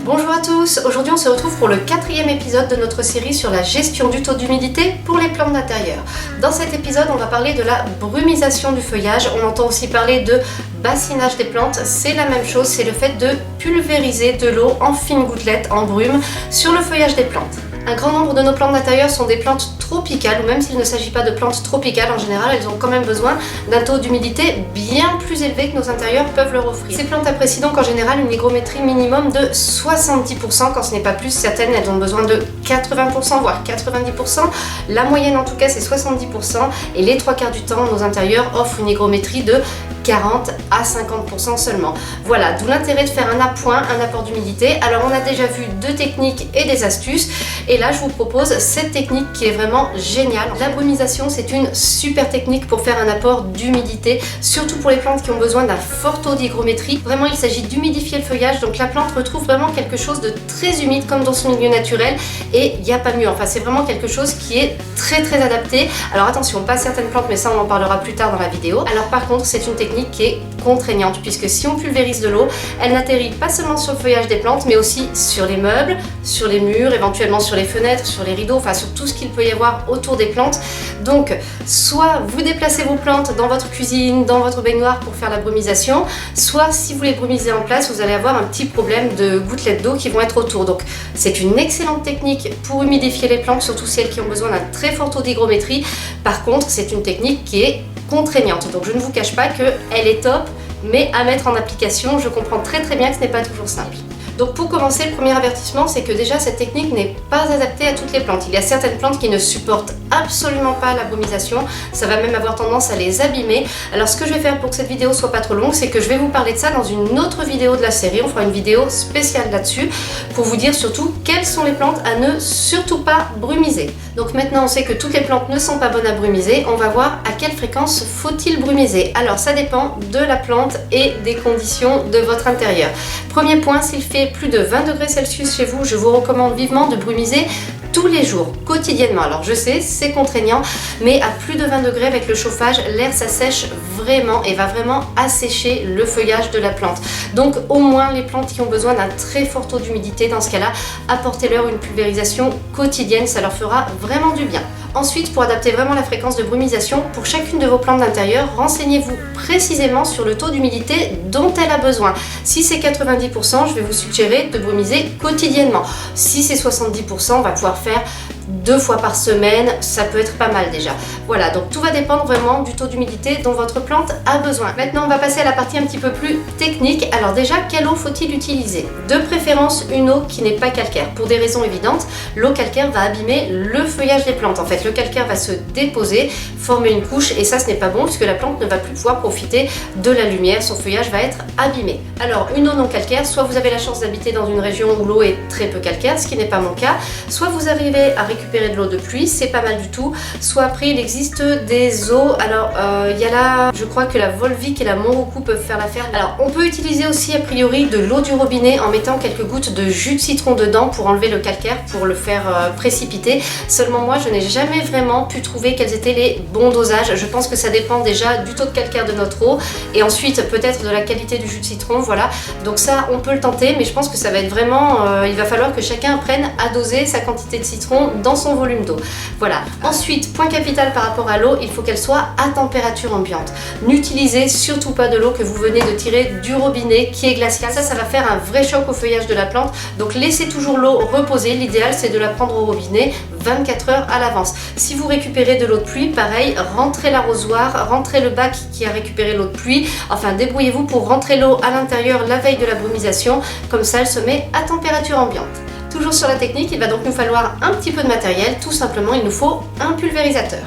Bonjour à tous, aujourd'hui on se retrouve pour le 4e épisode de notre série sur la gestion du taux d'humidité pour les plantes d'intérieur. Dans cet épisode on va parler de la brumisation du feuillage, on entend aussi parler de bassinage des plantes, c'est la même chose, c'est le fait de pulvériser de l'eau en fines gouttelettes, en brume, sur le feuillage des plantes. Un grand nombre de nos plantes d'intérieur sont des plantes tropicales, ou même s'il ne s'agit pas de plantes tropicales, en général elles ont quand même besoin d'un taux d'humidité bien plus élevé que nos intérieurs peuvent leur offrir. Ces plantes apprécient donc en général une hygrométrie minimum de 70%, quand ce n'est pas plus, certaines elles ont besoin de 80%, voire 90%. La moyenne en tout cas c'est 70%, et les 3/4 du temps nos intérieurs offrent une hygrométrie de 40 à 50% seulement. Voilà, d'où l'intérêt de faire un appoint, un apport d'humidité. Alors on a déjà vu deux techniques et des astuces, et là je vous propose cette technique qui est vraiment géniale. La brumisation, c'est une super technique pour faire un apport d'humidité, surtout pour les plantes qui ont besoin d'un fort taux d'hygrométrie. Vraiment il s'agit d'humidifier le feuillage, donc la plante retrouve vraiment quelque chose de très humide comme dans son milieu naturel, et il n'y a pas mieux. Enfin c'est vraiment quelque chose qui est très adapté. Alors attention, pas certaines plantes, mais ça on en parlera plus tard dans la vidéo. Alors par contre c'est une technique qui est contraignante, puisque si on pulvérise de l'eau, elle n'atterrit pas seulement sur le feuillage des plantes, mais aussi sur les meubles, sur les murs, éventuellement sur les fenêtres, sur les rideaux, enfin sur tout ce qu'il peut y avoir autour des plantes. Donc soit vous déplacez vos plantes dans votre cuisine, dans votre baignoire pour faire la brumisation, soit si vous les brumisez en place, vous allez avoir un petit problème de gouttelettes d'eau qui vont être autour. Donc c'est une excellente technique pour humidifier les plantes, surtout celles qui ont besoin d'un très fort taux d'hygrométrie. Par contre, c'est une technique qui est contraignante, donc je ne vous cache pas qu'elle est top, mais à mettre en application, je comprends très bien que ce n'est pas toujours simple. Donc pour commencer, le premier avertissement, c'est que déjà cette technique n'est pas adaptée à toutes les plantes. Il y a certaines plantes qui ne supportent absolument pas la brumisation, ça va même avoir tendance à les abîmer. Alors ce que je vais faire pour que cette vidéo soit pas trop longue, c'est que je vais vous parler de ça dans une autre vidéo de la série. On fera une vidéo spéciale là-dessus pour vous dire surtout quelles sont les plantes à ne surtout pas brumiser. Donc maintenant on sait que toutes les plantes ne sont pas bonnes à brumiser, on va voir à quelle fréquence faut-il brumiser. Alors ça dépend de la plante et des conditions de votre intérieur. Premier point, s'il fait plus de 20 degrés Celsius chez vous, je vous recommande vivement de brumiser tous les jours, quotidiennement. Alors je sais, c'est contraignant, mais à plus de 20 degrés avec le chauffage, l'air s'assèche vraiment et va vraiment assécher le feuillage de la plante. Donc au moins les plantes qui ont besoin d'un très fort taux d'humidité, dans ce cas-là, apportez-leur une pulvérisation quotidienne, ça leur fera vraiment du bien. Ensuite, pour adapter vraiment la fréquence de brumisation, pour chacune de vos plantes d'intérieur, renseignez-vous précisément sur le taux d'humidité dont elle a besoin. Si c'est 90%, je vais vous suggérer de brumiser quotidiennement. Si c'est 70%, on va pouvoir faire 2 fois par semaine, ça peut être pas mal déjà. Voilà, donc tout va dépendre vraiment du taux d'humidité dont votre plante a besoin. Maintenant, on va passer à la partie un petit peu plus technique. Alors déjà, quelle eau faut-il utiliser? De préférence, une eau qui n'est pas calcaire. Pour des raisons évidentes, l'eau calcaire va abîmer le feuillage des plantes. En fait, le calcaire va se déposer, former une couche, et ça, ce n'est pas bon puisque la plante ne va plus pouvoir profiter de la lumière. Son feuillage va être abîmé. Alors, une eau non calcaire, soit vous avez la chance d'habiter dans une région où l'eau est très peu calcaire, ce qui n'est pas mon cas, soit vous arrivez à récupérer de l'eau de pluie, c'est pas mal du tout. Soit après il existe des eaux, alors il y a là, je crois que la Volvic et la Monroucou peuvent faire l'affaire. Alors on peut utiliser aussi a priori de l'eau du robinet en mettant quelques gouttes de jus de citron dedans pour enlever le calcaire, pour le faire précipiter. Seulement moi je n'ai jamais vraiment pu trouver quels étaient les bons dosages. Je pense que ça dépend déjà du taux de calcaire de notre eau et ensuite peut-être de la qualité du jus de citron, voilà. Donc ça on peut le tenter, mais je pense que ça va être vraiment, il va falloir que chacun apprenne à doser sa quantité de citron dans son volume d'eau. Voilà. Ensuite, point capital par rapport à l'eau, il faut qu'elle soit à température ambiante. N'utilisez surtout pas de l'eau que vous venez de tirer du robinet qui est glacial. Ça va faire un vrai choc au feuillage de la plante. Donc laissez toujours l'eau reposer. L'idéal c'est de la prendre au robinet 24 heures à l'avance. Si vous récupérez de l'eau de pluie, pareil, rentrez l'arrosoir, rentrez le bac qui a récupéré l'eau de pluie. Enfin, débrouillez-vous pour rentrer l'eau à l'intérieur la veille de la brumisation. Comme ça, elle se met à température ambiante. Toujours sur la technique, il va donc nous falloir un petit peu de matériel, tout simplement il nous faut un pulvérisateur.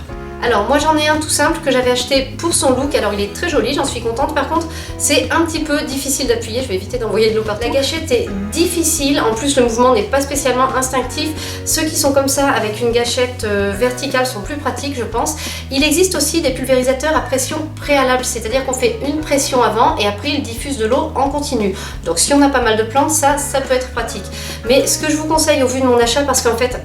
Alors moi j'en ai un tout simple que j'avais acheté pour son look, alors il est très joli, j'en suis contente. Par contre c'est un petit peu difficile d'appuyer, je vais éviter d'envoyer de l'eau partout. La gâchette est difficile, en plus le mouvement n'est pas spécialement instinctif. Ceux qui sont comme ça avec une gâchette verticale sont plus pratiques je pense. Il existe aussi des pulvérisateurs à pression préalable, c'est-à-dire qu'on fait une pression avant et après il diffuse de l'eau en continu. Donc si on a pas mal de plantes, ça peut être pratique. Mais ce que je vous conseille au vu de mon achat, parce qu'en fait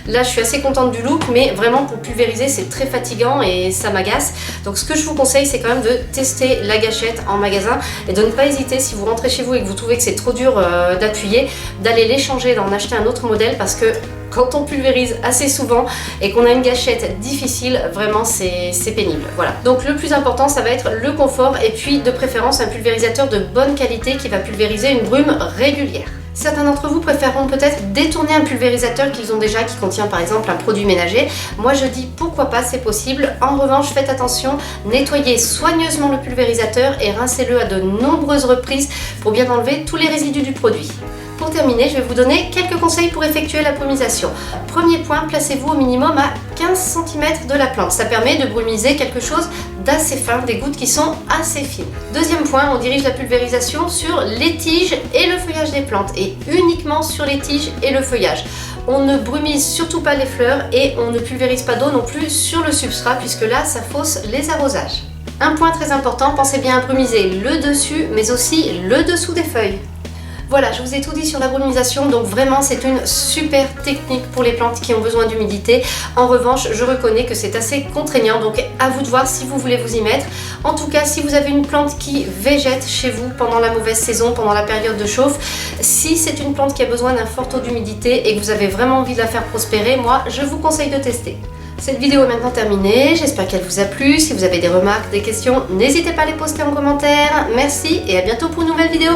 Là je suis assez contente du look, mais vraiment pour pulvériser c'est très fatigant et ça m'agace. Donc ce que je vous conseille c'est quand même de tester la gâchette en magasin et de ne pas hésiter, si vous rentrez chez vous et que vous trouvez que c'est trop dur d'appuyer, d'aller l'échanger, d'en acheter un autre modèle, parce que quand on pulvérise assez souvent et qu'on a une gâchette difficile, vraiment c'est pénible. Voilà. Donc le plus important ça va être le confort et puis de préférence un pulvérisateur de bonne qualité qui va pulvériser une brume régulière. Certains d'entre vous préféreront peut-être détourner un pulvérisateur qu'ils ont déjà, qui contient par exemple un produit ménager. Moi je dis pourquoi pas, c'est possible. En revanche, faites attention, nettoyez soigneusement le pulvérisateur et rincez-le à de nombreuses reprises pour bien enlever tous les résidus du produit. Pour terminer, je vais vous donner quelques conseils pour effectuer la brumisation. Premier point, placez-vous au minimum à 15 cm de la plante. Ça permet de brumiser quelque chose d'assez fin, des gouttes qui sont assez fines. Deuxième point, on dirige la pulvérisation sur les tiges et le feuillage des plantes, et uniquement sur les tiges et le feuillage. On ne brumise surtout pas les fleurs et on ne pulvérise pas d'eau non plus sur le substrat, puisque là, ça fausse les arrosages. Un point très important, pensez bien à brumiser le dessus, mais aussi le dessous des feuilles. Voilà, je vous ai tout dit sur la brumisation, donc vraiment c'est une super technique pour les plantes qui ont besoin d'humidité. En revanche, je reconnais que c'est assez contraignant, donc à vous de voir si vous voulez vous y mettre. En tout cas, si vous avez une plante qui végète chez vous pendant la mauvaise saison, pendant la période de chauffe, si c'est une plante qui a besoin d'un fort taux d'humidité et que vous avez vraiment envie de la faire prospérer, moi je vous conseille de tester. Cette vidéo est maintenant terminée, j'espère qu'elle vous a plu. Si vous avez des remarques, des questions, n'hésitez pas à les poster en commentaire. Merci et à bientôt pour une nouvelle vidéo.